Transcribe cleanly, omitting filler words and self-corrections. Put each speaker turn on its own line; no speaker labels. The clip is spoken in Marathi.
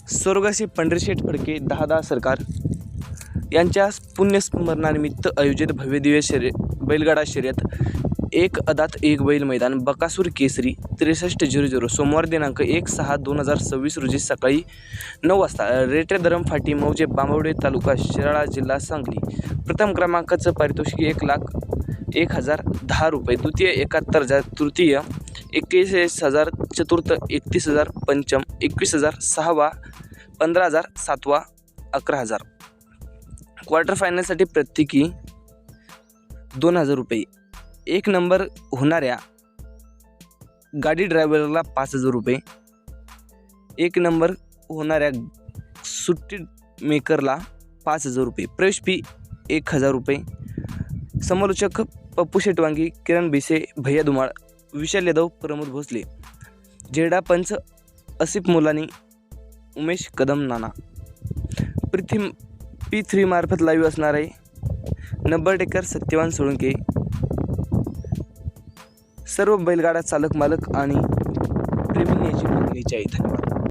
स्वर्गीय पंढरीशेठ फडके दादा सरकार यांच्या पुण्यस्मरणानिमित्त आयोजित भव्यदिव्य बैलगाडा शर्यत एक अदात एक बैल मैदान बकासूर केसरी 6300 सोमवार दिनांक 1/6/2026 रोजी सकाळी 9 वाजता रेटेदरम फाटी मौजे बांबवडे तालुका शिराळा जिल्हा सांगली। प्रथम क्रमांकाचं पारितोषिक 1,01,010 रुपये, द्वितीय 71,000, तृतीय 21,000, चतुर्थ 31,000, पंचम 21,000, सहावा 15,000, सातवा 11,000। क्वार्टर फायनलसाठी प्रत्येकी 2,000 रुपये। एक नंबर होणाऱ्या गाडी ड्रायव्हरला 5,000 रुपये, एक नंबर होणाऱ्या सुट्टी मेकरला 5,000 रुपये, प्रवेश फी 1,000 रुपये। समालोचक पप्पू शेटवांगी, किरण भिसे, भैया धुमाळ, विशाल यादव, प्रमोद भोसले, झेडा पंच आसिफ मुलानी, उमेश कदम नाना। P3 मार्फत लाईव्ह असणार आहे। Number taker Satyavan Solanke. सर्व बैलगाडा चालक मालक आणि प्रेमींनी याची नोंद घ्यायची आहे। धन्यवाद।